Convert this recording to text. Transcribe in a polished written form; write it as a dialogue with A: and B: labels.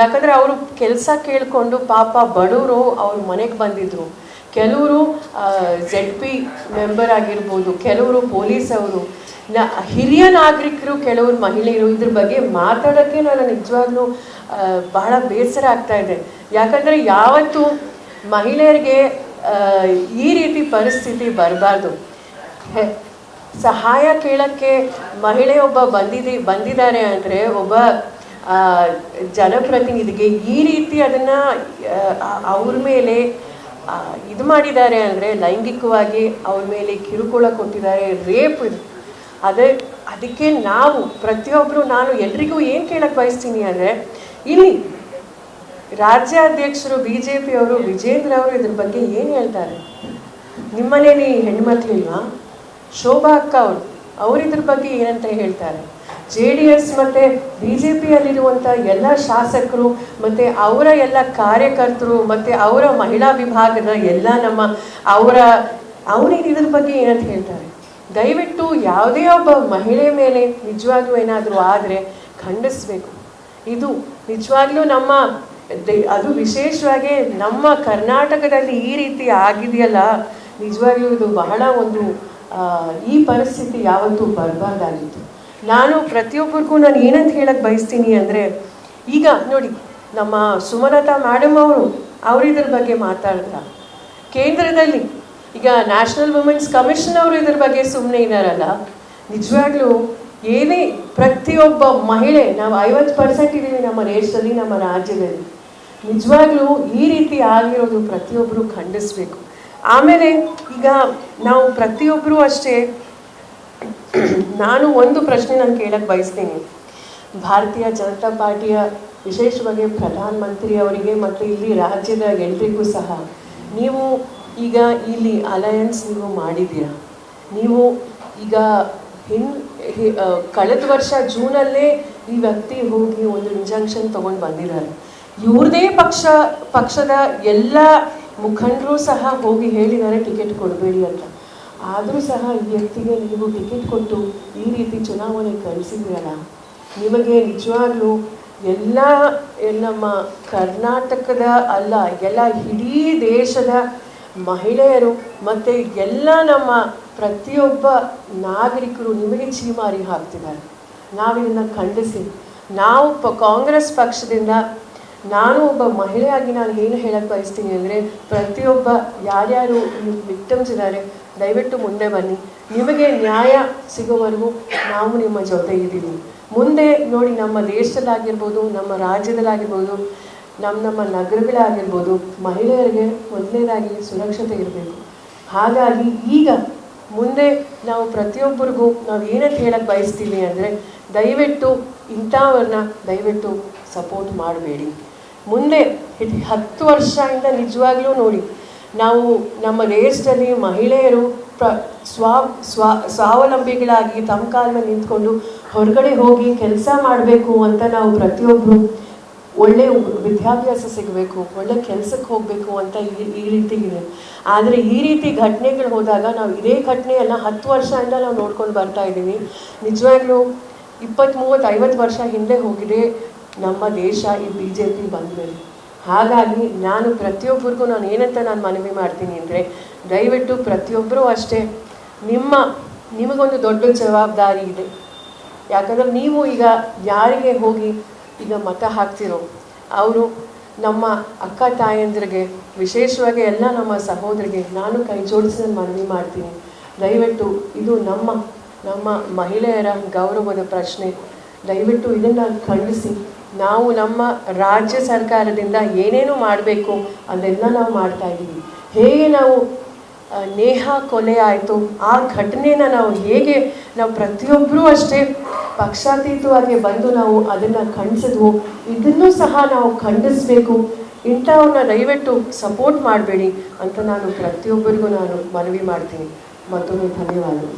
A: ಯಾಕಂದರೆ ಅವರು ಕೆಲಸ ಕೇಳಿಕೊಂಡು ಪಾಪ ಬಡವರು ಅವ್ರ ಮನೆಗೆ ಬಂದಿದ್ರು. ಕೆಲವರು ZP ಮೆಂಬರ್ ಆಗಿರ್ಬೋದು, ಕೆಲವರು ಪೊಲೀಸ್ ಅವರು, ಹಿರಿಯ ನಾಗರಿಕರು, ಕೆಲವರು ಮಹಿಳೆಯರು. ಇದ್ರ ಬಗ್ಗೆ ಮಾತಾಡೋಕ್ಕೆ ನಾನು ನಿಜವಾಗ್ಲೂ ಬಹಳ ಬೇಸರ ಆಗ್ತಾ ಇದೆ. ಯಾಕಂದರೆ ಯಾವತ್ತು ಮಹಿಳೆಯರಿಗೆ ಈ ರೀತಿ ಪರಿಸ್ಥಿತಿ ಬರಬಾರ್ದು. ಸಹಾಯ ಕೇಳೋಕ್ಕೆ ಮಹಿಳೆಯೊಬ್ಬ ಬಂದಿದ್ದಾರೆ ಅಂದರೆ ಒಬ್ಬ ಜನಪ್ರತಿನಿಧಿಗೆ ಈ ರೀತಿ ಅದನ್ನು ಅವ್ರ ಮೇಲೆ ಇದು ಮಾಡಿದ್ದಾರೆ ಅಂದರೆ, ಲೈಂಗಿಕವಾಗಿ ಅವ್ರ ಮೇಲೆ ಕಿರುಕುಳ ಕೊಟ್ಟಿದ್ದಾರೆ, ರೇಪ್ ಇದು. ಅದಕ್ಕೆ ನಾವು ಪ್ರತಿಯೊಬ್ಬರು, ನಾನು ಎಲ್ರಿಗೂ ಏನು ಕೇಳಕ್ಕೆ ಬಯಸ್ತೀನಿ ಅಂದರೆ, ಇಲ್ಲಿ ರಾಜ್ಯಾಧ್ಯಕ್ಷರು BJP ಅವರು ವಿಜೇಂದ್ರ ಅವರು ಇದ್ರ ಬಗ್ಗೆ ಏನು ಹೇಳ್ತಾರೆ? ನಿಮ್ಮನೇಲಿ ಹೆಣ್ಮಕ್ಳಿಲ್ವಾ? ಶೋಭಾ ಅಕ್ಕ ಅವ್ರು ಇದ್ರ ಬಗ್ಗೆ ಏನಂತ ಹೇಳ್ತಾರೆ? JDS ಮತ್ತು BJPಯಲ್ಲಿರುವಂಥ ಎಲ್ಲ ಶಾಸಕರು ಮತ್ತು ಅವರ ಎಲ್ಲ ಕಾರ್ಯಕರ್ತರು ಮತ್ತು ಅವರ ಮಹಿಳಾ ವಿಭಾಗದ ಎಲ್ಲ ಅವ್ರಿಗೆ ಇದ್ರ ಬಗ್ಗೆ ಏನಂತ ಹೇಳ್ತಾರೆ? ದಯವಿಟ್ಟು ಯಾವುದೇ ಒಬ್ಬ ಮಹಿಳೆ ಮೇಲೆ ನಿಜವಾಗ್ಲೂ ಏನಾದರೂ ಆದರೆ ಖಂಡಿಸ್ಬೇಕು. ಇದು ನಿಜವಾಗ್ಲೂ ಅದು ವಿಶೇಷವಾಗಿ ನಮ್ಮ ಕರ್ನಾಟಕದಲ್ಲಿ ಈ ರೀತಿ ಆಗಿದೆಯಲ್ಲ, ನಿಜವಾಗ್ಲೂ ಇದು ಬಹಳ ಈ ಪರಿಸ್ಥಿತಿ ಯಾವತ್ತೂ ಬರಬಾರ್ದಾಗಿತ್ತು. ನಾನು ಪ್ರತಿಯೊಬ್ಬರಿಗೂ ಏನಂತ ಹೇಳಕ್ಕೆ ಬಯಸ್ತೀನಿ ಅಂದರೆ, ಈಗ ನೋಡಿ ನಮ್ಮ ಸುಮಲತಾ ಮೇಡಮ್ ಅವರು ಇದ್ರ ಬಗ್ಗೆ ಮಾತಾಡಿದ್ರ, ಕೇಂದ್ರದಲ್ಲಿ ಈಗ ನ್ಯಾಷನಲ್ ವುಮೆನ್ಸ್ ಕಮಿಷನ್ ಅವರು ಇದ್ರ ಬಗ್ಗೆ ಸುಮ್ಮನೆ ಇದ್ದಾರಲ್ಲ. ನಿಜವಾಗ್ಲೂ ಏನೇ ಪ್ರತಿಯೊಬ್ಬ ಮಹಿಳೆ, ನಾವು 50% ಇದ್ದೀವಿ ನಮ್ಮ ದೇಶದಲ್ಲಿ, ನಮ್ಮ ರಾಜ್ಯದಲ್ಲಿ. ನಿಜವಾಗ್ಲೂ ಈ ರೀತಿ ಆಗಿರೋದು ಪ್ರತಿಯೊಬ್ಬರು ಖಂಡಿಸ್ಬೇಕು. ಆಮೇಲೆ ಈಗ ನಾವು ಪ್ರತಿಯೊಬ್ಬರು ಅಷ್ಟೇ, ನಾನು ಒಂದು ಪ್ರಶ್ನೆ ನಾನು ಕೇಳಕ್ಕೆ ಬಯಸ್ತೀನಿ. ಭಾರತೀಯ ಜನತಾ ಪಾರ್ಟಿಯ ವಿಶೇಷವಾಗಿ ಪ್ರಧಾನಮಂತ್ರಿ ಅವರಿಗೆ ಮತ್ತು ಇಲ್ಲಿ ರಾಜ್ಯದ ಎಲ್ರಿಗೂ ಸಹ, ನೀವು ಈಗ ಇಲ್ಲಿ ಅಲಯನ್ಸ್ ನೀವು ಮಾಡಿದ್ದೀರಾ. ನೀವು ಈಗ ಕಳೆದ ವರ್ಷ ಜೂನಲ್ಲೇ ಈ ವ್ಯಕ್ತಿ ಹೋಗಿ ಒಂದು ಇಂಜೆಕ್ಷನ್ ತೊಗೊಂಡು ಬಂದಿದ್ದಾರೆ. ಇವ್ರದೇ ಪಕ್ಷದ ಎಲ್ಲ ಮುಖಂಡರು ಸಹ ಹೋಗಿ ಹೇಳಿದ್ದಾರೆ ಟಿಕೆಟ್ ಕೊಡಬೇಡಿ ಅಂತ. ಆದರೂ ಸಹ ಈ ವ್ಯಕ್ತಿಗೆ ನೀವು ಟಿಕೆಟ್ ಕೊಟ್ಟು ಈ ರೀತಿ ಚುನಾವಣೆ ಕಳಿಸಿದ್ರಲ್ಲ, ನಿಮಗೆ ನಿಜವಾಗ್ಲೂ ಎಲ್ಲ ನಮ್ಮ ಕರ್ನಾಟಕದ ಅಲ್ಲ, ಎಲ್ಲ ಇಡೀ ದೇಶದ ಮಹಿಳೆಯರು ಮತ್ತು ಎಲ್ಲ ನಮ್ಮ ಪ್ರತಿಯೊಬ್ಬ ನಾಗರಿಕರು ನಿಮಗೆ ಚೀಮಾರಿ ಹಾಕ್ತಿದ್ದಾರೆ. ನಾವಿದನ್ನು ಖಂಡಿಸಿ, ನಾವು ಕಾಂಗ್ರೆಸ್ ಪಕ್ಷದಿಂದ ನಾನು ಒಬ್ಬ ಮಹಿಳೆಯಾಗಿ ನಾನು ಏನು ಹೇಳಕ್ಕೆ ಬಯಸ್ತೀನಿ ಅಂದರೆ, ಪ್ರತಿಯೊಬ್ಬ ಯಾರ್ಯಾರು ವಿಕ್ಟಮ್ಸ್ ಇದ್ದಾರೆ ದಯವಿಟ್ಟು ಮುಂದೆ ಬನ್ನಿ. ನಿಮಗೆ ನ್ಯಾಯ ಸಿಗೋವರೆಗೂ ನಾವು ನಿಮ್ಮ ಜೊತೆ ಇದ್ದೀವಿ. ಮುಂದೆ ನೋಡಿ, ನಮ್ಮ ದೇಶದಲ್ಲಾಗಿರ್ಬೋದು, ನಮ್ಮ ರಾಜ್ಯದಲ್ಲಾಗಿರ್ಬೋದು, ನಮ್ಮ ನಗರಗಳಾಗಿರ್ಬೋದು, ಮಹಿಳೆಯರಿಗೆ ಮೊದಲನೇದಾಗಿ ಸುರಕ್ಷತೆ ಇರಬೇಕು. ಹಾಗಾಗಿ ಈಗ ಮುಂದೆ ನಾವು ಪ್ರತಿಯೊಬ್ಬರಿಗೂ ನಾವು ಏನಂತ ಹೇಳಕ್ಕೆ ಬಯಸ್ತೀವಿ ಅಂದರೆ, ದಯವಿಟ್ಟು ಇಂಥವ್ರನ್ನ ದಯವಿಟ್ಟು ಸಪೋರ್ಟ್ ಮಾಡಬೇಡಿ. ಮುಂದೆ 10 ವರ್ಷದಿಂದ ನಿಜವಾಗ್ಲೂ ನೋಡಿ, ನಾವು ನಮ್ಮ ದೇಶದಲ್ಲಿ ಮಹಿಳೆಯರು ಸ್ವಾವಲಂಬಿಗಳಾಗಿ ತಮ್ಮ ಕಾಲ ಮೇಲೆ ನಿಂತ್ಕೊಂಡು ಹೊರಗಡೆ ಹೋಗಿ ಕೆಲಸ ಮಾಡಬೇಕು ಅಂತ ನಾವು ಪ್ರತಿಯೊಬ್ಬರು ಒಳ್ಳೆಯ ವಿದ್ಯಾಭ್ಯಾಸ ಸಿಗಬೇಕು, ಒಳ್ಳೆ ಕೆಲಸಕ್ಕೆ ಹೋಗಬೇಕು ಅಂತ ಈ ರೀತಿ ಇದೆ. ಆದರೆ ಈ ರೀತಿ ಘಟನೆಗಳು ಹೋದಾಗ ನಾವು ಇದೇ ಘಟನೆಯನ್ನು 10 ವರ್ಷದಿಂದ ನಾವು ನೋಡ್ಕೊಂಡು ಬರ್ತಾ ಇದ್ದೀವಿ. ನಿಜವಾಗ್ಲೂ 20, 30, 50 ವರ್ಷ ಹಿಂದೆ ಹೋಗಿದೆ ನಮ್ಮ ದೇಶ ಈ BJP ಬಂದಮೇಲೆ. ಹಾಗಾಗಿ ನಾನು ಪ್ರತಿಯೊಬ್ಬರಿಗೂ ಏನಂತ ಮನವಿ ಮಾಡ್ತೀನಿ ಅಂದರೆ, ದಯವಿಟ್ಟು ಪ್ರತಿಯೊಬ್ಬರೂ ಅಷ್ಟೇ ನಿಮಗೊಂದು ದೊಡ್ಡ ಜವಾಬ್ದಾರಿ ಇದೆ. ಯಾಕಂದರೆ ನೀವು ಈಗ ಯಾರಿಗೆ ಹೋಗಿ ಈಗ ಮತ ಹಾಕ್ತಿರೋ ಅವರು ನಮ್ಮ ಅಕ್ಕ ತಾಯಂದ್ರಿಗೆ, ವಿಶೇಷವಾಗಿ ಎಲ್ಲ ನಮ್ಮ ಸಹೋದರಿಗೆ ನಾನು ಕೈ ಜೋಡಿಸಿ ಮನವಿ ಮಾಡ್ತೀನಿ. ದಯವಿಟ್ಟು ಇದು ನಮ್ಮ ಮಹಿಳೆಯರ ಗೌರವದ ಪ್ರಶ್ನೆ. ದಯವಿಟ್ಟು ಇದನ್ನು ಖಂಡಿಸಿ ನಾವು ನಮ್ಮ ರಾಜ್ಯ ಸರ್ಕಾರದಿಂದ ಏನೇನು ಮಾಡಬೇಕು ಅದೆಲ್ಲ ನಾವು ಮಾಡ್ತಾಯಿದ್ದೀವಿ. ಹೇಗೆ ನಾವು ನೇಹಾ ಕೊಲೆ ಆಯಿತು ಆ ಘಟನೆನ ನಾವು ಹೇಗೆ ನಾವು ಪ್ರತಿಯೊಬ್ಬರೂ ಅಷ್ಟೇ ಪಕ್ಷಾತೀತವಾಗಿ ಬಂದು ನಾವು ಅದನ್ನು ಖಂಡಿಸಿದ್ವು, ಇದನ್ನೂ ಸಹ ನಾವು ಖಂಡಿಸಬೇಕು. ಇಂಥವ್ರನ್ನ ದಯವಿಟ್ಟು ಸಪೋರ್ಟ್ ಮಾಡಬೇಡಿ ಅಂತ ನಾನು ಪ್ರತಿಯೊಬ್ಬರಿಗೂ ನಾನು ಮನವಿ ಮಾಡ್ತೀನಿ. ಮತ್ತೊಮ್ಮೆ ಧನ್ಯವಾದಗಳು.